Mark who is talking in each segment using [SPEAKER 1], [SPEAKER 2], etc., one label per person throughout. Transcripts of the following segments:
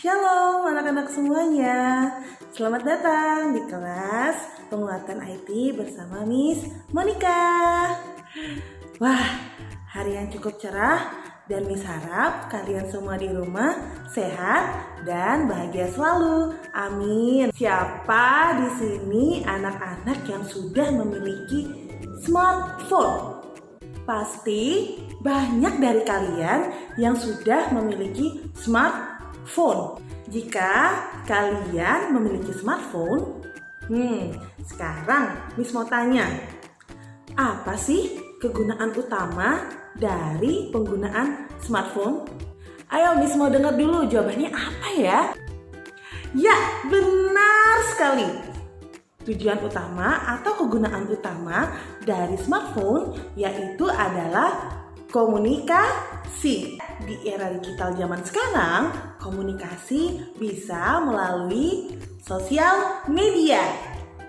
[SPEAKER 1] Shalom anak-anak semuanya. Selamat datang di kelas penguatan IT bersama Miss Monica. Wah, hari yang cukup cerah dan Miss harap kalian semua di rumah sehat dan bahagia selalu. Amin. Siapa di sini anak-anak yang sudah memiliki smartphone? Pasti banyak dari kalian yang sudah memiliki smartphone. Jika kalian memiliki smartphone, sekarang Miss mau tanya, apa sih kegunaan utama dari penggunaan smartphone? Ayo Miss mau dengar dulu jawabannya apa ya? Ya, benar sekali. Tujuan utama atau kegunaan utama dari smartphone yaitu adalah komunikasi. Di era digital zaman sekarang, komunikasi bisa melalui sosial media.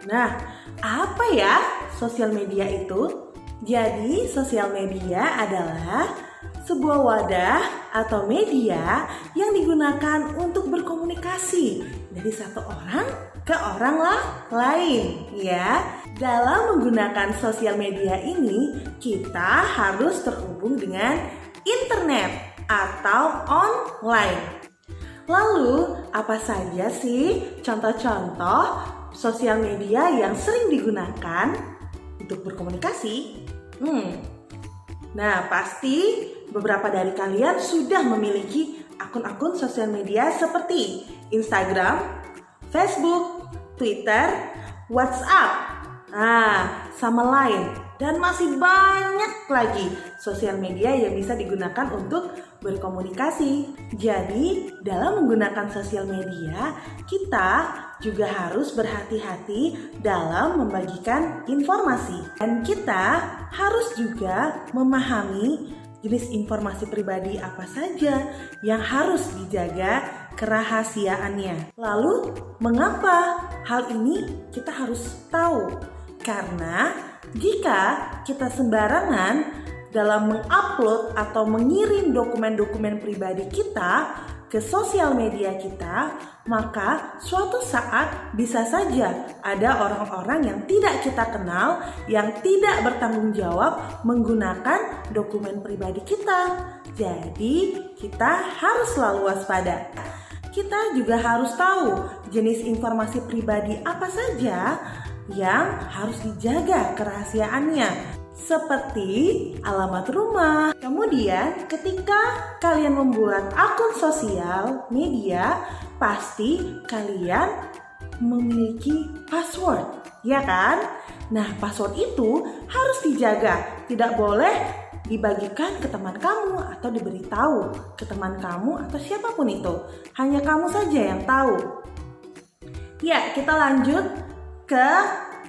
[SPEAKER 1] Nah, apa ya sosial media itu? Jadi, sosial media adalah sebuah wadah atau media yang digunakan untuk berkomunikasi dari satu orang ke orang lain, ya. Dalam menggunakan sosial media ini, kita harus terhubung dengan internet atau online. Lalu, apa saja sih contoh-contoh sosial media yang sering digunakan untuk berkomunikasi? Nah, pasti beberapa dari kalian sudah memiliki akun-akun sosial media seperti Instagram, Facebook, Twitter, WhatsApp, sama lain, dan masih banyak lagi sosial media yang bisa digunakan untuk berkomunikasi. Jadi, dalam menggunakan sosial media, kita juga harus berhati-hati dalam membagikan informasi. Dan kita harus juga memahami jenis informasi pribadi apa saja yang harus dijaga kerahasiaannya. Lalu, mengapa hal ini kita harus tahu? Karena jika kita sembarangan dalam mengupload atau mengirim dokumen-dokumen pribadi kita ke sosial media kita, maka suatu saat bisa saja ada orang-orang yang tidak kita kenal yang tidak bertanggung jawab menggunakan dokumen pribadi kita. Jadi, kita harus selalu waspada. Kita juga harus tahu jenis informasi pribadi apa saja yang harus dijaga kerahasiaannya, seperti alamat rumah. Kemudian ketika kalian membuat akun sosial media, pasti kalian memiliki password, ya kan? Nah, password itu harus dijaga, tidak boleh dibagikan ke teman kamu atau diberitahu ke teman kamu atau siapapun itu. Hanya kamu saja yang tahu. Ya, kita lanjut ke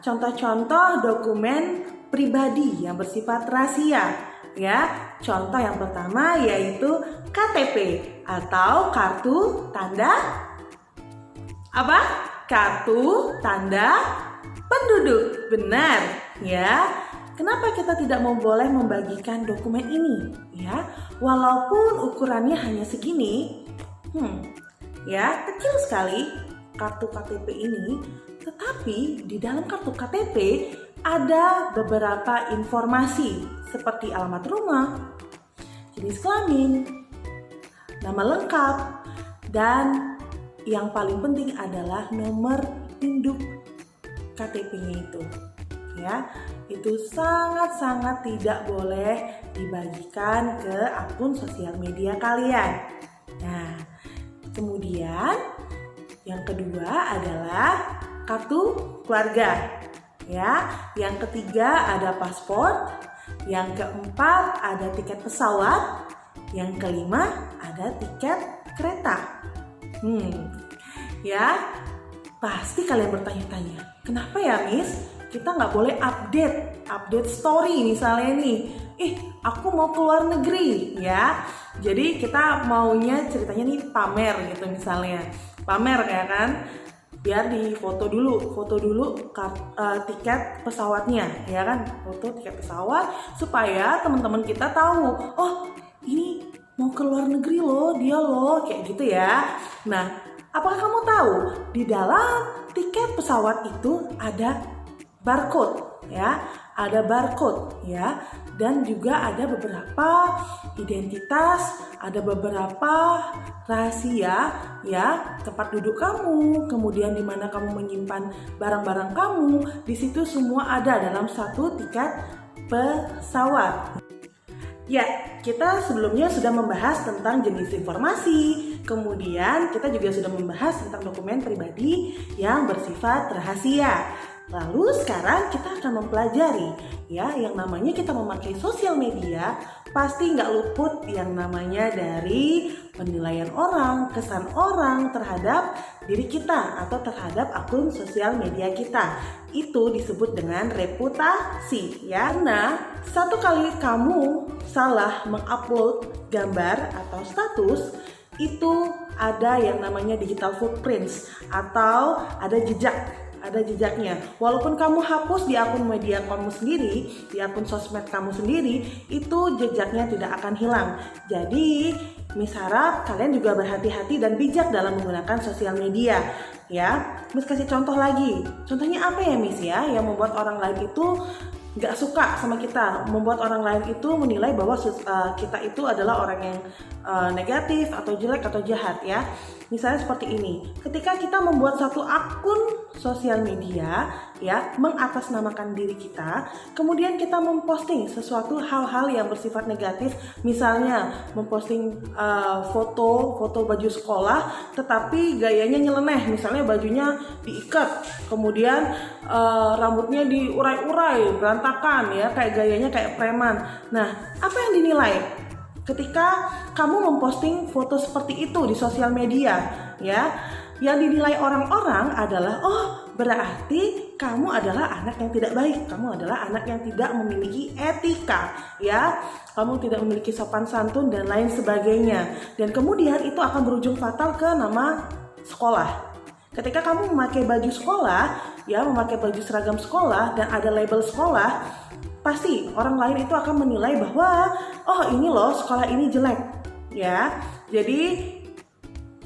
[SPEAKER 1] contoh-contoh dokumen pribadi yang bersifat rahasia, ya. Contoh yang pertama yaitu KTP atau kartu tanda apa? Kartu tanda penduduk. Benar, ya. Kenapa kita tidak boleh membagikan dokumen ini, ya? Walaupun ukurannya hanya segini, ya, kecil sekali kartu KTP ini. Tetapi di dalam kartu KTP ada beberapa informasi seperti alamat rumah, jenis kelamin, nama lengkap, dan yang paling penting adalah nomor induk KTP-nya itu. Ya, itu sangat-sangat tidak boleh dibagikan ke akun sosial media kalian. Nah, kemudian yang kedua adalah kartu keluarga, ya. Yang ketiga ada paspor, yang keempat ada tiket pesawat, yang kelima ada tiket kereta. Ya, pasti kalian bertanya-tanya, kenapa ya Miss? Kita nggak boleh update story misalnya nih. Aku mau keluar negeri, ya. Jadi kita maunya ceritanya nih pamer gitu misalnya. Pamer ya kan? Biar di foto dulu tiket pesawatnya, ya kan? Foto tiket pesawat supaya teman-teman kita tahu, oh ini mau ke luar negeri loh, dia loh, kayak gitu ya. Nah, apakah kamu tahu di dalam tiket pesawat itu ada barcode ya, ada barcode ya, dan juga ada beberapa identitas, ada beberapa rahasia ya, tempat duduk kamu, kemudian di mana kamu menyimpan barang-barang kamu, di situ semua ada dalam satu tiket pesawat. Ya, kita sebelumnya sudah membahas tentang jenis informasi, kemudian kita juga sudah membahas tentang dokumen pribadi yang bersifat rahasia. Lalu sekarang kita akan mempelajari ya, yang namanya kita memakai sosial media pasti nggak luput yang namanya dari penilaian orang, kesan orang terhadap diri kita atau terhadap akun sosial media kita. Itu disebut dengan reputasi ya. Nah, satu kali kamu salah mengupload gambar atau status, itu ada yang namanya digital footprints atau ada jejaknya. Walaupun kamu hapus di akun media kamu sendiri, di akun sosmed kamu sendiri, itu jejaknya tidak akan hilang. Jadi, Miss harap kalian juga berhati-hati dan bijak dalam menggunakan sosial media. Ya, Miss kasih contoh lagi. Contohnya apa ya Miss ya, yang membuat orang lain itu nggak suka sama kita, membuat orang lain itu menilai bahwa kita itu adalah orang yang negatif atau jelek atau jahat ya. Misalnya seperti ini, ketika kita membuat satu akun sosial media ya, mengatasnamakan diri kita, kemudian kita memposting sesuatu hal-hal yang bersifat negatif, misalnya memposting foto baju sekolah tetapi gayanya nyeleneh, misalnya bajunya diikat, kemudian rambutnya diurai-urai, berantakan ya, kayak gayanya kayak preman. Nah, apa yang dinilai ketika kamu memposting foto seperti itu di sosial media ya? Yang dinilai orang-orang adalah, oh berarti kamu adalah anak yang tidak baik, kamu adalah anak yang tidak memiliki etika ya, kamu tidak memiliki sopan santun dan lain sebagainya. Dan kemudian itu akan berujung fatal ke nama sekolah. Ketika kamu memakai baju sekolah ya, memakai baju seragam sekolah dan ada label sekolah, pasti orang lain itu akan menilai bahwa oh ini loh sekolah ini jelek ya. Jadi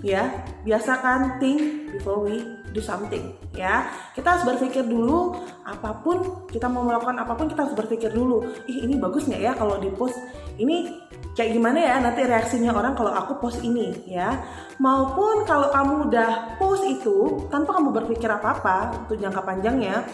[SPEAKER 1] ya, biasakan think before we do something ya. Kita harus berpikir dulu, apapun kita mau melakukan apapun kita harus berpikir dulu, ini bagus nggak ya kalau di post, ini kayak gimana ya nanti reaksinya orang kalau aku post ini ya. Maupun kalau kamu udah post itu tanpa kamu berpikir apa-apa untuk jangka panjangnya,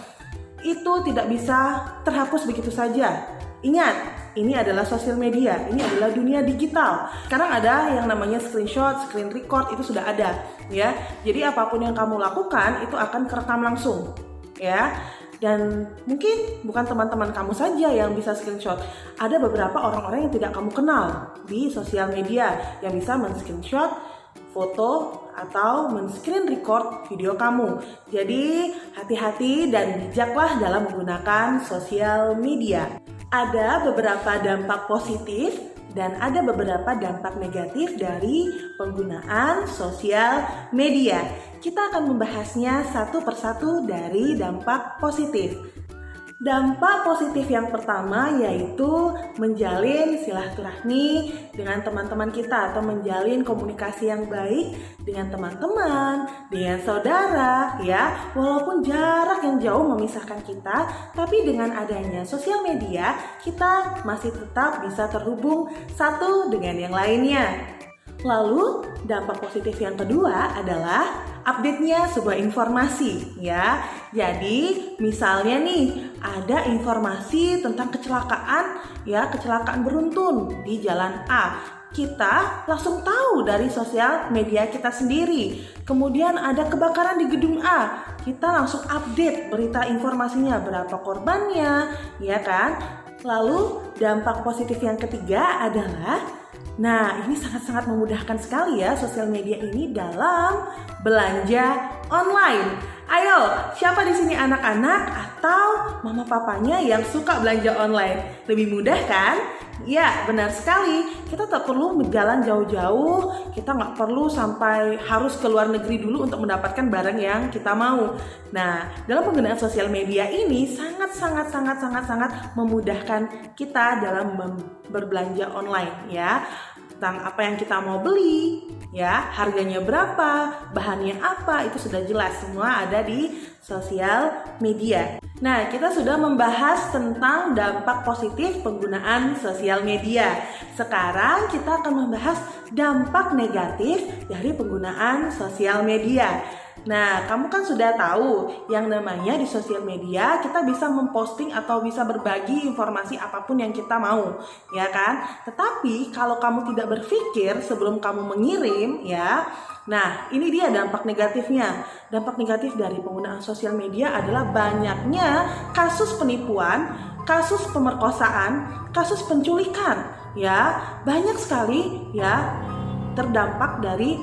[SPEAKER 1] itu tidak bisa terhapus begitu saja. Ingat, ini adalah sosial media, ini adalah dunia digital. Sekarang ada yang namanya screenshot, screen record, itu sudah ada ya. Jadi apapun yang kamu lakukan itu akan kerekam langsung ya. Dan mungkin bukan teman-teman kamu saja yang bisa screenshot. Ada beberapa orang-orang yang tidak kamu kenal di sosial media yang bisa men-screenshot foto atau men-screen record video kamu. Jadi hati-hati dan bijaklah dalam menggunakan sosial media. Ada beberapa dampak positif dan ada beberapa dampak negatif dari penggunaan sosial media. Kita akan membahasnya satu persatu dari dampak positif. Dampak positif yang pertama yaitu menjalin silaturahmi dengan teman-teman kita atau menjalin komunikasi yang baik dengan teman-teman, dengan saudara ya. Walaupun jarak yang jauh memisahkan kita, tapi dengan adanya sosial media kita masih tetap bisa terhubung satu dengan yang lainnya. Lalu dampak positif yang kedua adalah update-nya sebuah informasi ya. Jadi misalnya nih ada informasi tentang kecelakaan ya, kecelakaan beruntun di jalan A. Kita langsung tahu dari sosial media kita sendiri. Kemudian ada kebakaran di gedung A, kita langsung update berita informasinya, berapa korbannya ya kan. Lalu dampak positif yang ketiga adalah, nah ini sangat-sangat memudahkan sekali ya sosial media ini dalam belanja online. Ayo, siapa di sini anak-anak atau mama papanya yang suka belanja online? Lebih mudah kan? Ya, benar sekali. Kita tak perlu berjalan jauh-jauh, kita nggak perlu sampai harus ke luar negeri dulu untuk mendapatkan barang yang kita mau. Nah, dalam penggunaan sosial media ini sangat memudahkan kita dalam berbelanja online ya. tentang apa yang kita mau beli, ya, harganya berapa, bahannya apa, itu sudah jelas semua ada di sosial media. Nah, kita sudah membahas tentang dampak positif penggunaan sosial media. Sekarang kita akan membahas dampak negatif dari penggunaan sosial media. Nah, kamu kan sudah tahu yang namanya di sosial media kita bisa memposting atau bisa berbagi informasi apapun yang kita mau, ya kan? Tetapi kalau kamu tidak berpikir sebelum kamu mengirim, ya. Nah, ini dia dampak negatifnya. Dampak negatif dari penggunaan sosial media adalah banyaknya kasus penipuan, kasus pemerkosaan, kasus penculikan, ya. Banyak sekali ya terdampak dari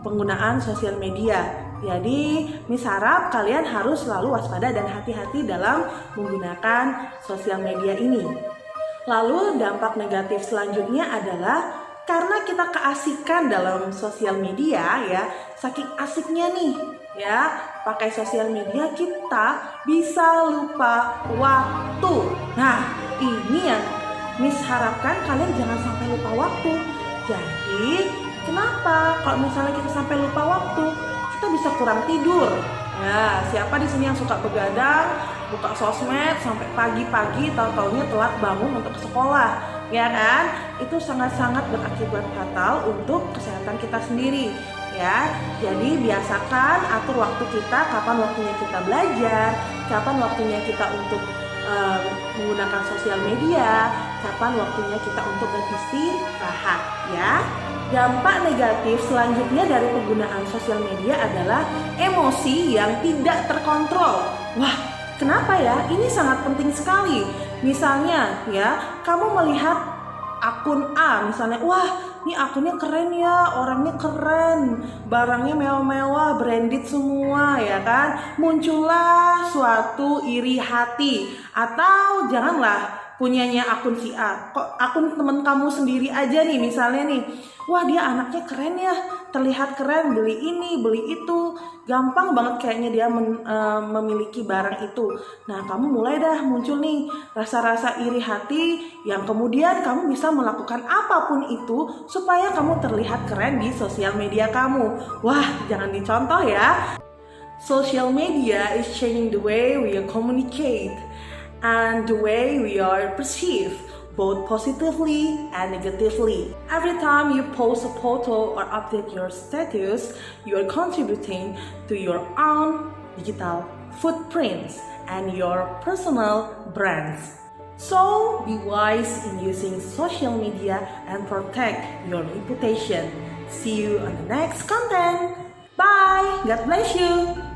[SPEAKER 1] penggunaan sosial media. Jadi, Miss harap kalian harus selalu waspada dan hati-hati dalam menggunakan sosial media ini. Lalu dampak negatif selanjutnya adalah karena kita keasikan dalam sosial media, ya, saking asiknya nih, ya, pakai sosial media kita bisa lupa waktu. Nah, ini yang Miss harapkan kalian jangan sampai lupa waktu. Jadi, kenapa kalau misalnya kita sampai lupa waktu? Kita bisa kurang tidur. Ya, siapa di sini yang suka begadang, buka sosmed sampai pagi-pagi, tahu-taunya telat bangun untuk ke sekolah, ya kan? Itu sangat-sangat berakibat fatal untuk kesehatan kita sendiri, ya. Jadi biasakan atur waktu kita, kapan waktunya kita belajar, kapan waktunya kita untuk menggunakan sosial media, kapan waktunya kita untuk beristirahat, ya. Dampak negatif selanjutnya dari penggunaan sosial media adalah emosi yang tidak terkontrol. Wah, kenapa ya? Ini sangat penting sekali. Misalnya ya, kamu melihat akun A misalnya, wah ini akunnya keren ya, orangnya keren, barangnya mewah-mewah, branded semua, ya kan? Muncullah suatu iri hati. Atau janganlah punyanya akun si A, kok akun temen kamu sendiri aja nih misalnya nih, wah dia anaknya keren ya, terlihat keren, beli ini, beli itu, gampang banget kayaknya dia memiliki barang itu. Nah, kamu mulai dah muncul nih rasa-rasa iri hati yang kemudian kamu bisa melakukan apapun itu supaya kamu terlihat keren di sosial media kamu. Wah, jangan dicontoh ya. Social media is changing the way we communicate and the way we are perceived, both positively and negatively. Every time you post a photo or update your status, you are contributing to your own digital footprints and your personal brands. So, be wise in using social media and protect your reputation. See you on the next content. Bye! God bless you!